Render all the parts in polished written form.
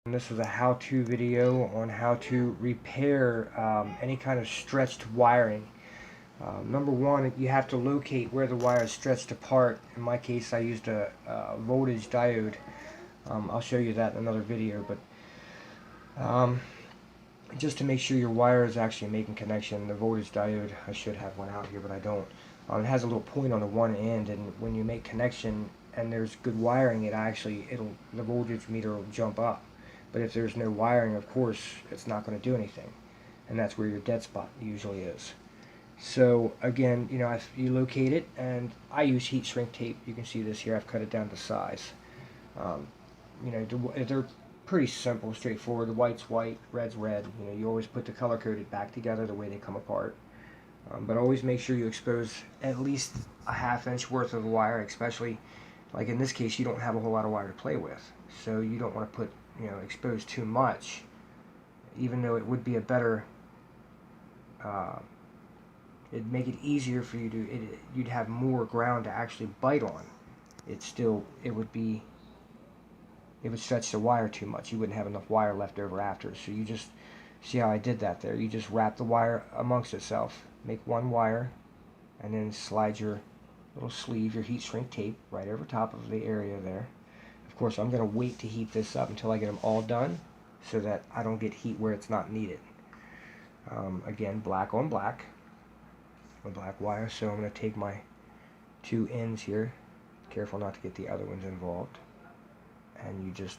And this is a how-to video on how to repair any kind of stretched wiring. Number one, you have to locate where the wire is stretched apart. In my case, I used a voltage diode. I'll show you that in another video, but just to make sure your wire is actually making connection, the voltage diode, I should have one out here, but I don't. It has a little point on the one end, and when you make connection and there's good wiring, the voltage meter will jump up. But if there's no wiring, of course, it's not going to do anything, and that's where your dead spot usually is. So again, if you locate it, and I use heat shrink tape. You can see this here. I've cut it down to size. Um, they're pretty simple, straightforward. The white's white, red's red. You always put the color coded back together the way they come apart. But always make sure you expose at least a ½ inch worth of wire, especially like in this case, you don't have a whole lot of wire to play with, so you don't want to expose too much. Even though it would be a better, it'd make it easier for you you'd have more ground to actually bite on. It would stretch the wire too much. You wouldn't have enough wire left over after. So you just see how I did that there. You just wrap the wire amongst itself. Make one wire, and then slide your little sleeve, your heat shrink tape, right over top of the area there. Of course, I'm going to wait to heat this up until I get them all done, so that I don't get heat where it's not needed. Again, black on black, a black wire. So I'm going to take my two ends here. Careful not to get the other ones involved. And you just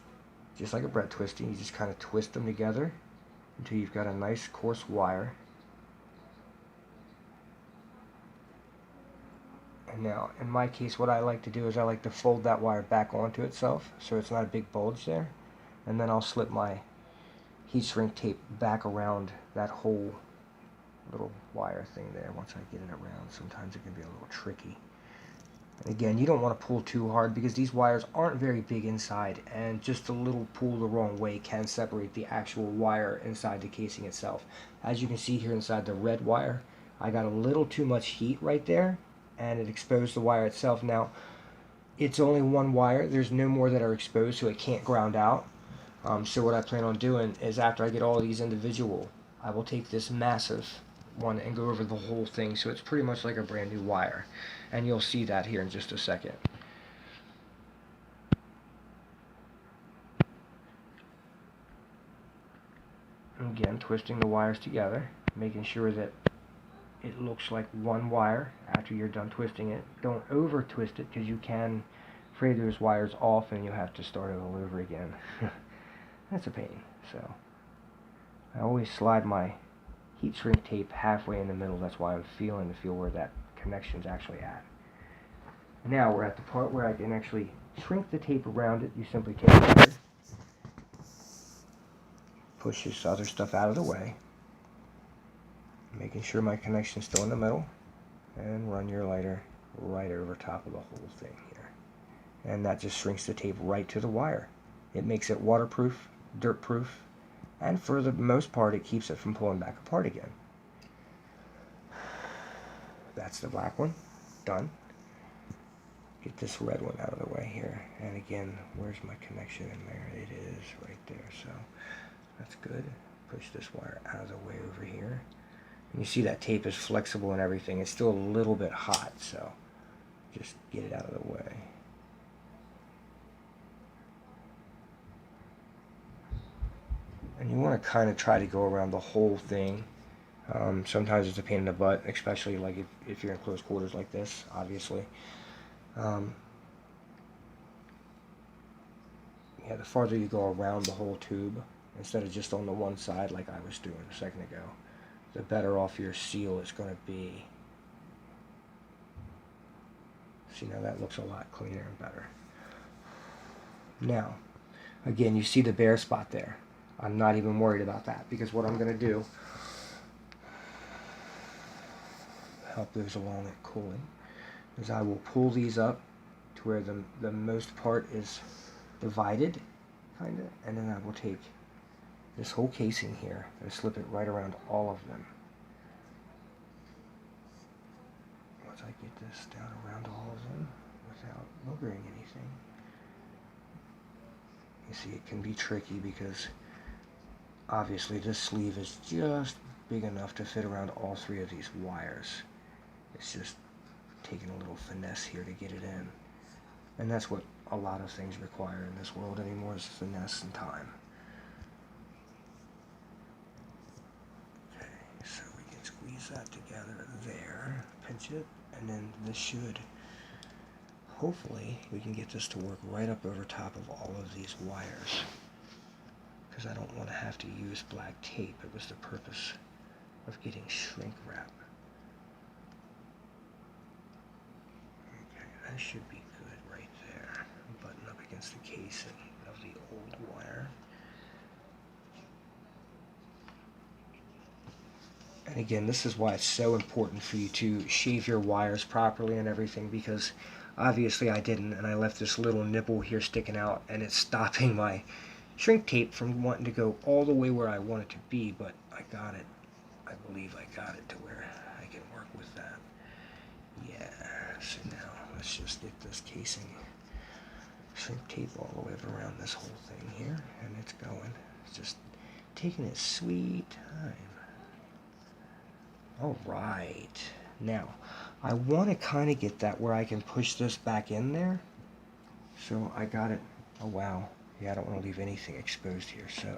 like a bread twisting, you just kind of twist them together until you've got a nice coarse wire. And now, in my case, what I like to do is I like to fold that wire back onto itself so it's not a big bulge there. And then I'll slip my heat shrink tape back around that whole little wire thing there. Once I get it around, sometimes it can be a little tricky. And again, you don't want to pull too hard because these wires aren't very big inside, and just a little pull the wrong way can separate the actual wire inside the casing itself. As you can see here inside the red wire, I got a little too much heat right there, and it exposed the wire itself. Now, it's only one wire. There's no more that are exposed, so it can't ground out. So what I plan on doing is, after I get all these individual, I will take this massive one and go over the whole thing, so it's pretty much like a brand new wire. And you'll see that here in just a second. Again, twisting the wires together, making sure that it looks like one wire after you're done twisting it. Don't over twist it, because you can fray those wires off and you'll have to start it all over again. That's a pain. So I always slide my heat shrink tape halfway in the middle. That's why I'm feeling to feel where that connection's actually at. Now we're at the part where I can actually shrink the tape around it. You simply take it here, push this other stuff out of the way, making sure my connection's still in the middle, and run your lighter right over top of the whole thing here. And that just shrinks the tape right to the wire. It makes it waterproof, dirt proof, and for the most part it keeps it from pulling back apart again. That's the black one done. Get this red one out of the way here, and again, where's my connection in there? It is right there, so that's good. Push this wire out of the way over here. And you see that tape is flexible and everything. It's still a little bit hot, so just get it out of the way. And you want to kind of try to go around the whole thing. Sometimes it's a pain in the butt, especially like if you're in close quarters like this, obviously. Yeah, the farther you go around the whole tube, instead of just on the one side like I was doing a second ago, the better off your seal is going to be. See, now that looks a lot cleaner and better. Now, again, you see the bare spot there. I'm not even worried about that, because what I'm going to do, help those along at cooling, is I will pull these up to where the most part is divided, kind of, and then I will take this whole casing here and slip it right around all of them. Once I get this down around all of them without boogering anything, You see, it can be tricky because obviously this sleeve is just big enough to fit around all three of these wires. It's just taking a little finesse here to get it in. And that's what a lot of things require in this world anymore, is finesse and time. Okay, so we can squeeze that together there, pinch it, and then this should, hopefully, we can get this to work right up over top of all of these wires. Because I don't want to have to use black tape. It was the purpose of getting shrink wrap. Okay, that should be good right there. Button up against the casing of the old wire. And again, this is why it's so important for you to shave your wires properly and everything, because obviously I didn't, and I left this little nipple here sticking out, and it's stopping my shrink tape from wanting to go all the way where I want it to be, but I got it. I believe I got it to where I can work with that. Yeah, so now let's just get this casing shrink tape all the way around this whole thing here, and it's going. It's just taking its sweet time. All right, now I want to kind of get that where I can push this back in there. So I got it. Oh wow, yeah, I don't want to leave anything exposed here, so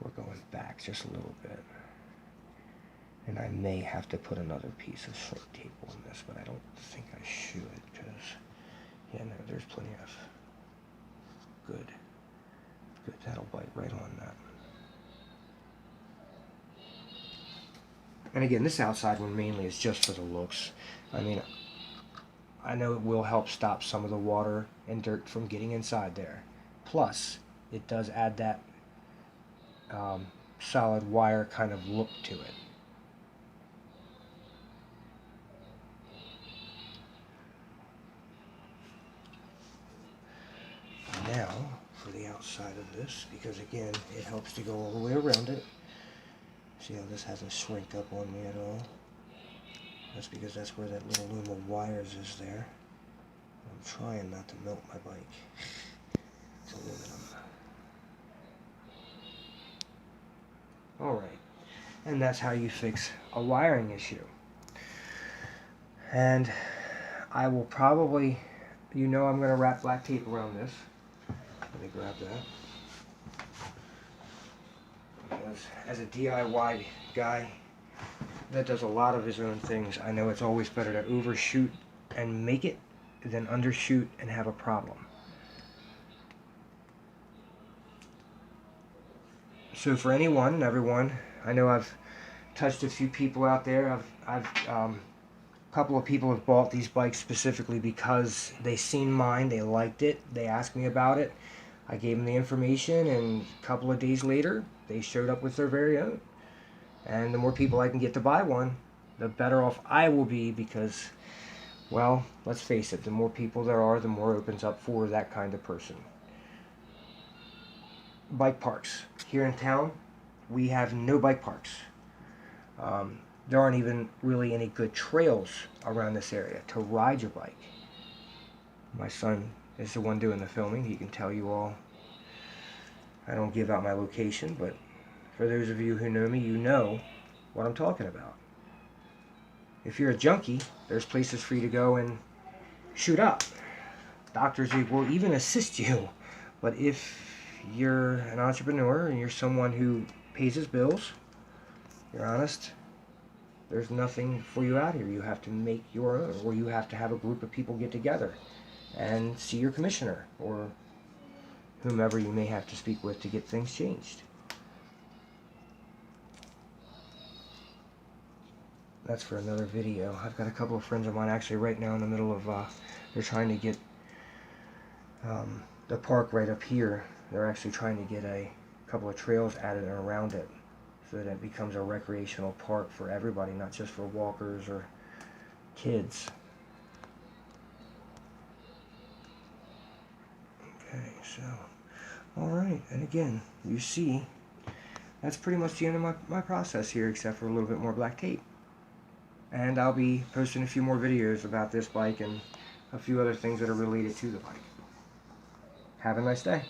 we're going back just a little bit. And I may have to put another piece of shrink tape on this, but I don't think I should, because, yeah, no, there's plenty of good, that'll bite right on that. And again, this outside one mainly is just for the looks. I mean, I know it will help stop some of the water and dirt from getting inside there. Plus, it does add that solid wire kind of look to it. Now, for the outside of this, because again, it helps to go all the way around it. See how this hasn't shrink up on me at all? That's because that's where that little loom of wires is there. I'm trying not to melt my bike. It's aluminum. Alright, and that's how you fix a wiring issue. And I will probably, I'm going to wrap black tape around this. Let me grab that. Because as a DIY guy that does a lot of his own things, I know it's always better to overshoot and make it than undershoot and have a problem. So for anyone and everyone, I know I've touched a few people out there. A couple of people have bought these bikes specifically because they seen mine, they liked it, they asked me about it. I gave them the information, and a couple of days later, they showed up with their very own. And the more people I can get to buy one, the better off I will be, because, well, let's face it, the more people there are, the more it opens up for that kind of person. Bike parks. Here in town, we have no bike parks. There aren't even really any good trails around this area to ride your bike. My son is the one doing the filming. He can tell you all. I don't give out my location, but for those of you who know me, you know what I'm talking about. If you're a junkie, there's places for you to go and shoot up. Doctors will even assist you. But if you're an entrepreneur and you're someone who pays his bills, you're honest, there's nothing for you out here. You have to make your own, or you have to have a group of people get together and see your commissioner or whomever you may have to speak with to get things changed. That's for another video. I've got a couple of friends of mine actually right now in the middle of, they're trying to get the park right up here. They're actually trying to get a couple of trails added around it so that it becomes a recreational park for everybody, not just for walkers or kids. Okay, so, alright, and again, you see, that's pretty much the end of my process here, except for a little bit more black tape. And I'll be posting a few more videos about this bike and a few other things that are related to the bike. Have a nice day.